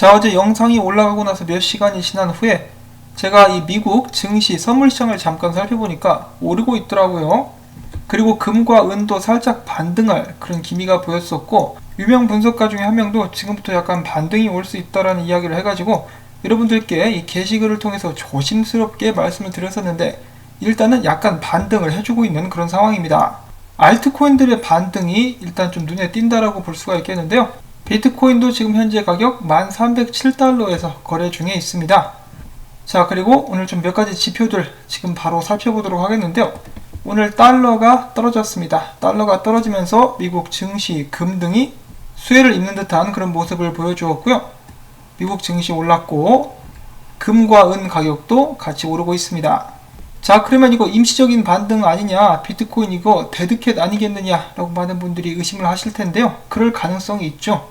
자, 어제 영상이 올라가고 나서 몇 시간이 지난 후에 제가 이 미국 증시 선물시장을 잠깐 살펴보니까 오르고 있더라고요. 그리고 금과 은도 살짝 반등할 그런 기미가 보였었고, 유명 분석가 중에 한 명도 지금부터 약간 반등이 올 수 있다라는 이야기를 해가지고 여러분들께 이 게시글을 통해서 조심스럽게 말씀을 드렸었는데, 일단은 약간 반등을 해주고 있는 그런 상황입니다. 알트코인들의 반등이 일단 좀 눈에 띈다라고 볼 수가 있겠는데요. 비트코인도 지금 현재 가격 1307달러에서 거래 중에 있습니다. 자, 그리고 오늘 좀 몇 가지 지표들 지금 바로 살펴보도록 하겠는데요. 오늘 달러가 떨어졌습니다. 달러가 떨어지면서 미국 증시, 금 등이 수혜를 입는 듯한 그런 모습을 보여주었고요. 미국 증시 올랐고 금과 은 가격도 같이 오르고 있습니다. 자, 그러면 이거 임시적인 반등 아니냐, 비트코인 이거 데드캣 아니겠느냐 라고 많은 분들이 의심을 하실 텐데요. 그럴 가능성이 있죠.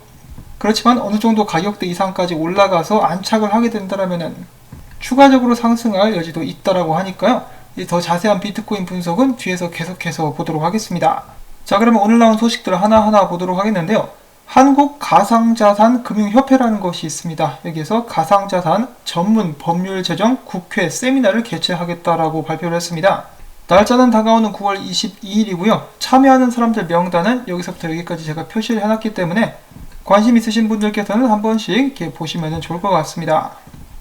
그렇지만 어느 정도 가격대 이상까지 올라가서 안착을 하게 된다면 추가적으로 상승할 여지도 있다라고 하니까요. 더 자세한 비트코인 분석은 뒤에서 계속해서 보도록 하겠습니다. 자, 그러면 오늘 나온 소식들을 하나하나 보도록 하겠는데요. 한국가상자산금융협회라는 것이 있습니다. 여기에서 가상자산 전문 법률 제정 국회 세미나를 개최하겠다라고 발표를 했습니다. 날짜는 다가오는 9월 22일이고요. 참여하는 사람들 명단은 여기서부터 여기까지 제가 표시를 해놨기 때문에 관심 있으신 분들께서는 한 번씩 이렇게 보시면 좋을 것 같습니다.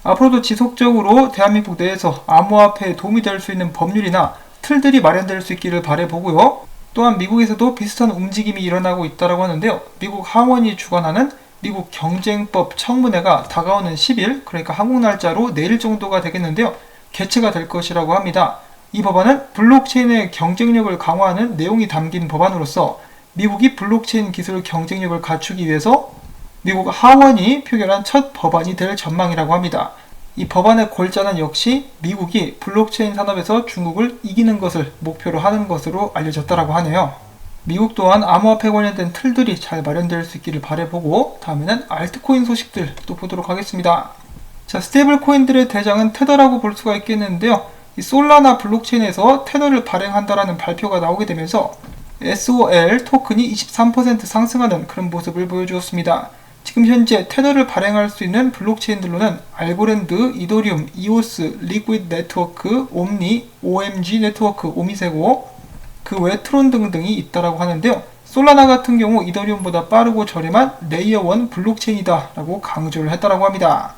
앞으로도 지속적으로 대한민국 내에서 암호화폐에 도움이 될 수 있는 법률이나 틀들이 마련될 수 있기를 바라보고요. 또한 미국에서도 비슷한 움직임이 일어나고 있다고 하는데요. 미국 하원이 주관하는 미국 경쟁법 청문회가 다가오는 10일, 그러니까 한국 날짜로 내일 정도가 되겠는데요. 개최가 될 것이라고 합니다. 이 법안은 블록체인의 경쟁력을 강화하는 내용이 담긴 법안으로서 미국이 블록체인 기술 경쟁력을 갖추기 위해서 미국 하원이 표결한 첫 법안이 될 전망이라고 합니다. 이 법안의 골자는 역시 미국이 블록체인 산업에서 중국을 이기는 것을 목표로 하는 것으로 알려졌다고 하네요. 미국 또한 암호화폐 관련된 틀들이 잘 마련될 수 있기를 바라보고, 다음에는 알트코인 소식들 또 보도록 하겠습니다. 자, 스테이블 코인들의 대장은 테더라고 볼 수가 있겠는데요. 이 솔라나 블록체인에서 테더를 발행한다라는 발표가 나오게 되면서 SOL 토큰이 23% 상승하는 그런 모습을 보여주었습니다. 지금 현재 테더를 발행할 수 있는 블록체인들로는 알고랜드, 이더리움, 이오스, 리퀴드 네트워크, 옴니, OMG 네트워크, 오미세고, 그 외 트론 등등이 있다라고 하는데요. 솔라나 같은 경우 이더리움보다 빠르고 저렴한 레이어 1 블록체인이다 라고 강조를 했다라고 합니다.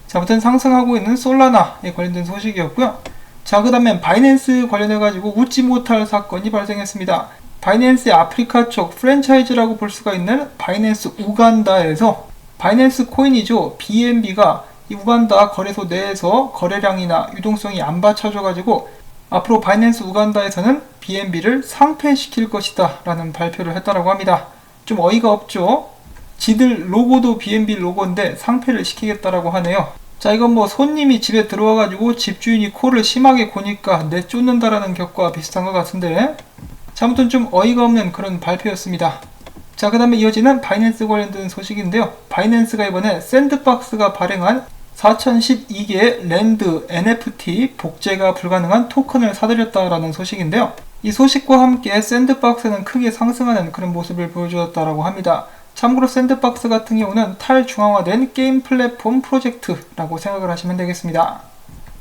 자, 아무튼 상승하고 있는 솔라나에 관련된 소식이었고요. 자, 그 다음에 바이낸스 관련해가지고 웃지 못할 사건이 발생했습니다. 바이낸스의 아프리카 쪽 프랜차이즈라고 볼 수가 있는 바이낸스 우간다에서 바이낸스 코인이죠. BNB가 이 우간다 거래소 내에서 거래량이나 유동성이 안 받쳐줘가지고 앞으로 바이낸스 우간다에서는 BNB를 상폐시킬 것이다 라는 발표를 했다고 합니다. 좀 어이가 없죠. 지들 로고도 BNB 로고인데 상폐를 시키겠다라고 하네요. 자, 이건 뭐 손님이 집에 들어와가지고 집주인이 코를 심하게 고니까 내쫓는다라는 격과 비슷한 것 같은데, 자, 아무튼 좀 어이가 없는 그런 발표였습니다. 자, 그 다음에 이어지는 바이낸스 관련된 소식인데요. 바이낸스가 이번에 샌드박스가 발행한 4012개의 랜드 NFT 복제가 불가능한 토큰을 사들였다라는 소식인데요. 이 소식과 함께 샌드박스는 크게 상승하는 그런 모습을 보여주었다라고 합니다. 참고로 샌드박스 같은 경우는 탈중앙화된 게임 플랫폼 프로젝트라고 생각을 하시면 되겠습니다.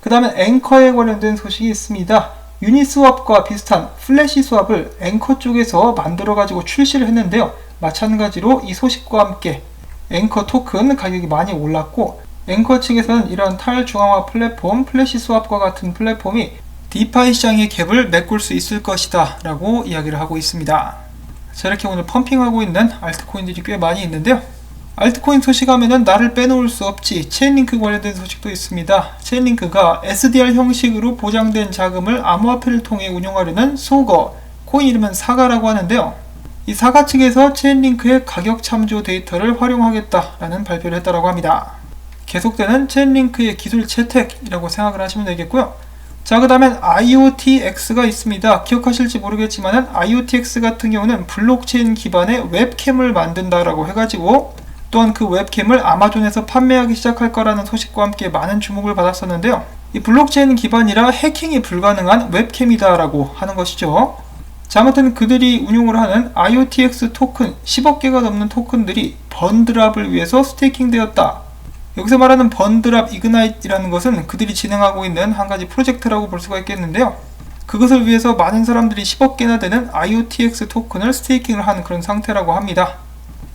그 다음에 앵커에 관련된 소식이 있습니다. 유니스왑과 비슷한 플래시 스왑을 앵커 쪽에서 만들어가지고 출시를 했는데요. 마찬가지로 이 소식과 함께 앵커 토큰 가격이 많이 올랐고, 앵커 측에서는 이런 탈중앙화 플랫폼 플래시 스왑과 같은 플랫폼이 디파이 시장의 갭을 메꿀 수 있을 것이다 라고 이야기를 하고 있습니다. 자, 이렇게 오늘 펌핑하고 있는 알트코인들이 꽤 많이 있는데요. 알트코인 소식하면은 나를 빼놓을 수 없지. 체인링크 관련된 소식도 있습니다. 체인링크가 SDR 형식으로 보장된 자금을 암호화폐를 통해 운용하려는 소거, 코인 이름은 사가라고 하는데요. 이 사가 측에서 체인링크의 가격 참조 데이터를 활용하겠다라는 발표를 했다고 합니다. 계속되는 체인링크의 기술 채택이라고 생각을 하시면 되겠고요. 자, 그 다음엔 IoTX가 있습니다. 기억하실지 모르겠지만은 IoTX 같은 경우는 블록체인 기반의 웹캠을 만든다라고 해가지고, 또한 그 웹캠을 아마존에서 판매하기 시작할 거라는 소식과 함께 많은 주목을 받았었는데요. 이 블록체인 기반이라 해킹이 불가능한 웹캠이다라고 하는 것이죠. 자, 아무튼 그들이 운용을 하는 IoTX 토큰 10억 개가 넘는 토큰들이 번드랍을 위해서 스테이킹 되었다. 여기서 말하는 번드랍 이그나이트라는 것은 그들이 진행하고 있는 한 가지 프로젝트라고 볼 수가 있겠는데요. 그것을 위해서 많은 사람들이 10억 개나 되는 IOTX 토큰을 스테이킹을 하는 그런 상태라고 합니다.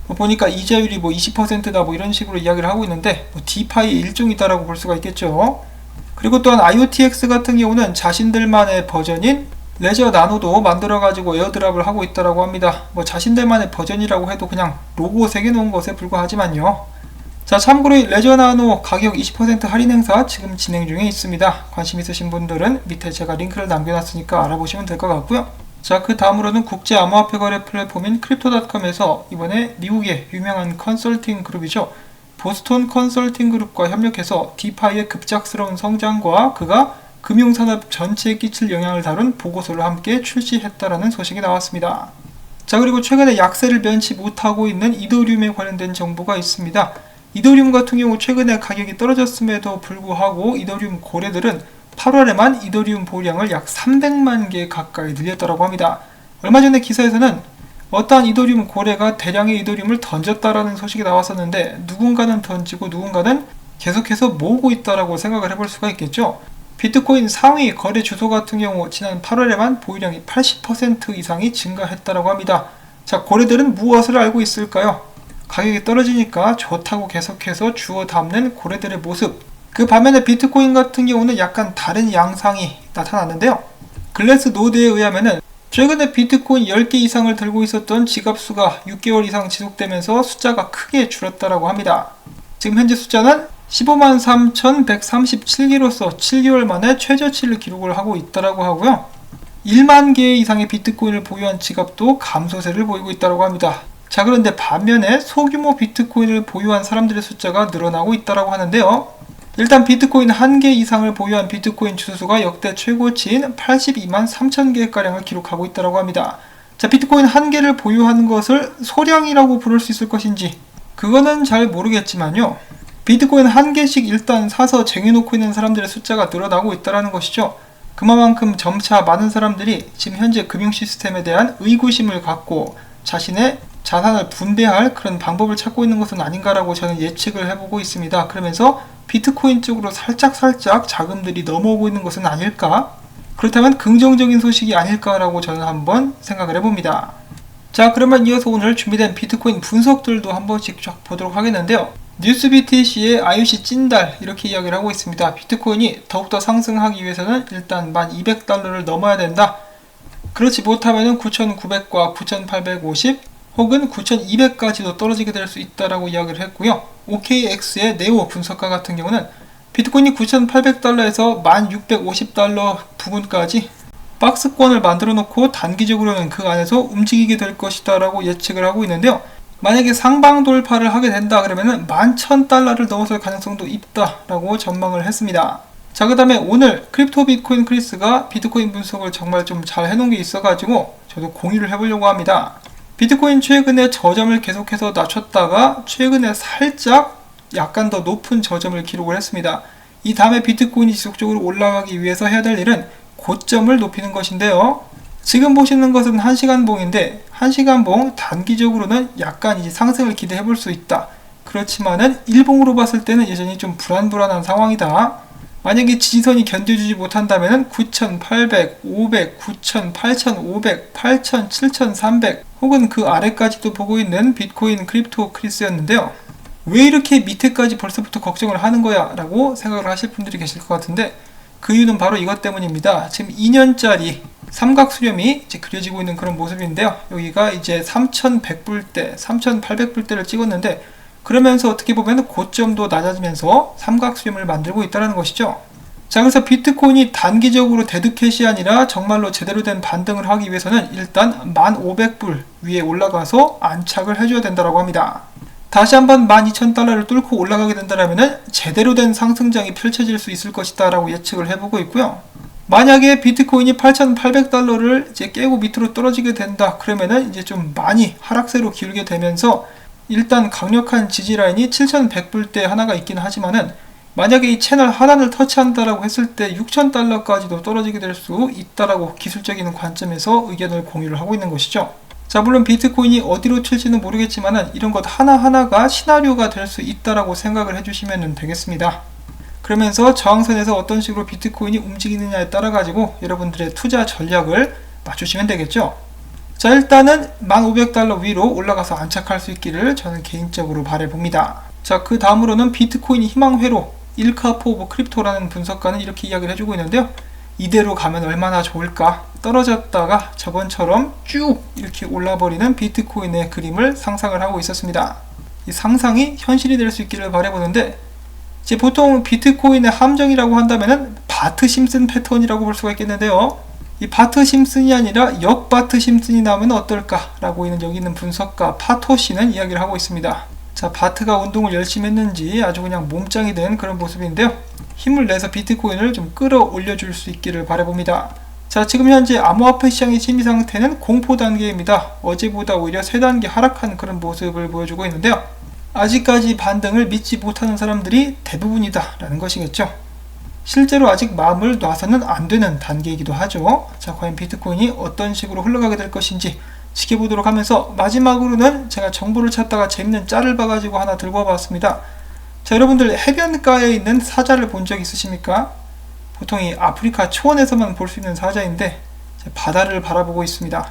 보니까 이자율이 20%다 이런 식으로 이야기를 하고 있는데 디파이의 일종이다라고 볼 수가 있겠죠. 그리고 또한 IOTX 같은 경우는 자신들만의 버전인 레저 나노도 만들어가지고 에어드랍을 하고 있다라고 합니다. 자신들만의 버전이라고 해도 그냥 로고 새겨놓은 것에 불과하지만요. 자, 참고로 레저 나노 가격 20% 할인 행사 지금 진행 중에 있습니다. 관심 있으신 분들은 밑에 제가 링크를 남겨놨으니까 알아보시면 될 것 같고요. 자, 그 다음으로는 국제 암호화폐 거래 플랫폼인 크립토닷컴에서 이번에 미국의 유명한 컨설팅 그룹이죠. 보스턴 컨설팅 그룹과 협력해서 디파이의 급작스러운 성장과 그가 금융산업 전체에 끼칠 영향을 다룬 보고서를 함께 출시했다라는 소식이 나왔습니다. 자, 그리고 최근에 약세를 면치 못하고 있는 이더리움에 관련된 정보가 있습니다. 이더리움 같은 경우 최근에 가격이 떨어졌음에도 불구하고 이더리움 고래들은 8월에만 이더리움 보유량을 약 300만 개 가까이 늘렸다고 합니다. 얼마 전에 기사에서는 어떠한 이더리움 고래가 대량의 이더리움을 던졌다라는 소식이 나왔었는데 누군가는 던지고 누군가는 계속해서 모으고 있다라고 생각을 해볼 수가 있겠죠. 비트코인 상위 거래 주소 같은 경우 지난 8월에만 보유량이 80% 이상이 증가했다고 합니다. 자, 고래들은 무엇을 알고 있을까요? 가격이 떨어지니까 좋다고 계속해서 주워 담는 고래들의 모습. 그 반면에 비트코인 같은 경우는 약간 다른 양상이 나타났는데요. 글래스 노드에 의하면은 최근에 비트코인 10개 이상을 들고 있었던 지갑수가 6개월 이상 지속되면서 숫자가 크게 줄었다고 합니다. 지금 현재 숫자는 15만 3,137개로서 7개월 만에 최저치를 기록을 하고 있다고 하고요. 1만 개 이상의 비트코인을 보유한 지갑도 감소세를 보이고 있다고 합니다. 자, 그런데 반면에 소규모 비트코인을 보유한 사람들의 숫자가 늘어나고 있다고 하는데요. 일단 비트코인 1개 이상을 보유한 비트코인 주수가 역대 최고치인 82만 3천 개가량을 기록하고 있다고 합니다. 자, 비트코인 1개를 보유하는 것을 소량이라고 부를 수 있을 것인지 그거는 잘 모르겠지만요. 비트코인 1개씩 일단 사서 쟁여놓고 있는 사람들의 숫자가 늘어나고 있다는 것이죠. 그만큼 점차 많은 사람들이 지금 현재 금융 시스템에 대한 의구심을 갖고 자신의 자산을 분배할 그런 방법을 찾고 있는 것은 아닌가라고 저는 예측을 해보고 있습니다. 그러면서 비트코인 쪽으로 살짝 자금들이 넘어오고 있는 것은 아닐까? 그렇다면 긍정적인 소식이 아닐까라고 저는 한번 생각을 해봅니다. 자, 그러면 이어서 오늘 준비된 비트코인 분석들도 한 번씩 쫙 보도록 하겠는데요. 뉴스BTC의 IOC 찐달 이렇게 이야기를 하고 있습니다. 비트코인이 더욱더 상승하기 위해서는 일단 1200달러를 넘어야 된다. 그렇지 못하면 9900과 9850 혹은 9200까지도 떨어지게 될 수 있다라고 이야기를 했고요. OKX의 네오 분석가 같은 경우는 비트코인이 9800달러에서 1650달러 부근까지 박스권을 만들어 놓고 단기적으로는 그 안에서 움직이게 될 것이다 라고 예측을 하고 있는데요. 만약에 상방 돌파를 하게 된다 그러면은 11,000달러를 넘어설 가능성도 있다라고 전망을 했습니다. 자, 그 다음에 오늘 크립토 비트코인 크리스가 비트코인 분석을 정말 좀 잘 해놓은 게 있어가지고 저도 공유를 해보려고 합니다. 비트코인 최근에 저점을 계속해서 낮췄다가 최근에 살짝 약간 더 높은 저점을 기록을 했습니다. 이 다음에 비트코인이 지속적으로 올라가기 위해서 해야 될 일은 고점을 높이는 것인데요. 지금 보시는 것은 1시간봉인데 1시간봉 단기적으로는 약간 이제 상승을 기대해 볼 수 있다. 그렇지만은 일봉으로 봤을 때는 여전히 좀 불안한 상황이다. 만약에 지지선이 견뎌주지 못한다면 9,800, 500, 9,000, 8,500, 8,000, 7,300 혹은 그 아래까지도 보고 있는 비트코인 크립토 크리스였는데요. 왜 이렇게 밑에까지 벌써부터 걱정을 하는 거야? 라고 생각을 하실 분들이 계실 것 같은데 그 이유는 바로 이것 때문입니다. 지금 2년짜리 삼각 수렴이 이제 그려지고 있는 그런 모습인데요. 여기가 이제 3,100불대, 3,800불대를 찍었는데 그러면서 어떻게 보면 고점도 낮아지면서 삼각 수렴을 만들고 있다는 것이죠. 자, 그래서 비트코인이 단기적으로 데드캣이 아니라 정말로 제대로 된 반등을 하기 위해서는 일단 1,500불 위에 올라가서 안착을 해줘야 된다고 합니다. 다시 한번 12,000달러를 뚫고 올라가게 된다면 제대로 된 상승장이 펼쳐질 수 있을 것이다 라고 예측을 해보고 있고요. 만약에 비트코인이 8,800달러를 이제 깨고 밑으로 떨어지게 된다 그러면은 이제 좀 많이 하락세로 기울게 되면서 일단 강력한 지지라인이 7,100불대 하나가 있긴 하지만은 만약에 이 채널 하단을 터치한다라고 했을 때 6,000달러까지도 떨어지게 될 수 있다라고 기술적인 관점에서 의견을 공유를 하고 있는 것이죠. 자, 물론 비트코인이 어디로 튈지는 모르겠지만 이런 것 하나하나가 시나리오가 될 수 있다라고 생각을 해주시면 되겠습니다. 그러면서 저항선에서 어떤 식으로 비트코인이 움직이느냐에 따라 가지고 여러분들의 투자 전략을 맞추시면 되겠죠. 자, 일단은 1500달러 위로 올라가서 안착할 수 있기를 저는 개인적으로 바라봅니다. 자, 그 다음으로는 비트코인 희망회로 일카포 오브 크립토라는 분석가는 이렇게 이야기를 해주고 있는데요. 이대로 가면 얼마나 좋을까? 떨어졌다가 저번처럼 쭉 이렇게 올라버리는 비트코인의 그림을 상상을 하고 있었습니다. 이 상상이 현실이 될 수 있기를 바라보는데, 이제 보통 비트코인의 함정이라고 한다면은 바트 심슨 패턴이라고 볼 수가 있겠는데요. 이 바트 심슨이 아니라 역 바트 심슨이 나오면 어떨까라고 여기 있는 분석가 파토시는 이야기를 하고 있습니다. 자, 바트가 운동을 열심히 했는지 아주 그냥 몸짱이 된 그런 모습인데요. 힘을 내서 비트코인을 좀 끌어올려 줄 수 있기를 바라봅니다. 자, 지금 현재 암호화폐 시장의 심리 상태는 공포 단계입니다. 어제보다 오히려 3단계 하락한 그런 모습을 보여주고 있는데요. 아직까지 반등을 믿지 못하는 사람들이 대부분이다 라는 것이겠죠. 실제로 아직 마음을 놔서는 안 되는 단계이기도 하죠. 자, 과연 비트코인이 어떤 식으로 흘러가게 될 것인지 지켜보도록 하면서, 마지막으로는 제가 정보를 찾다가 재밌는 짤을 봐가지고 하나 들고 와봤습니다. 자, 여러분들 해변가에 있는 사자를 본 적 있으십니까? 보통 이 아프리카 초원에서만 볼 수 있는 사자인데 바다를 바라보고 있습니다.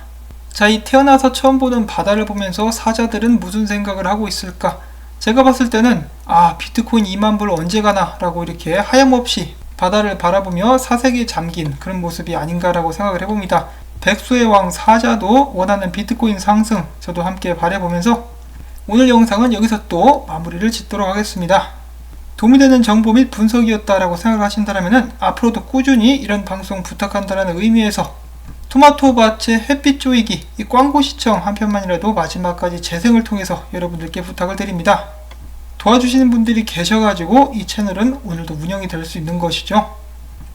자, 이 태어나서 처음 보는 바다를 보면서 사자들은 무슨 생각을 하고 있을까? 제가 봤을 때는 비트코인 2만 불 언제 가나? 라고 이렇게 하염없이 바다를 바라보며 사색에 잠긴 그런 모습이 아닌가라고 생각을 해봅니다. 백수의 왕 사자도 원하는 비트코인 상승, 저도 함께 바라보면서 오늘 영상은 여기서 또 마무리를 짓도록 하겠습니다. 도움이 되는 정보 및 분석이었다라고 생각하신다면 앞으로도 꾸준히 이런 방송 부탁한다는 의미에서 토마토밭의 햇빛 조이기, 이 광고 시청 한 편만이라도 마지막까지 재생을 통해서 여러분들께 부탁을 드립니다. 도와주시는 분들이 계셔가지고 이 채널은 오늘도 운영이 될 수 있는 것이죠.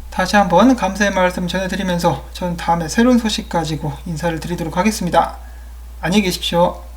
다시 한번 감사의 말씀 전해드리면서 저는 다음에 새로운 소식 가지고 인사를 드리도록 하겠습니다. 안녕히 계십시오.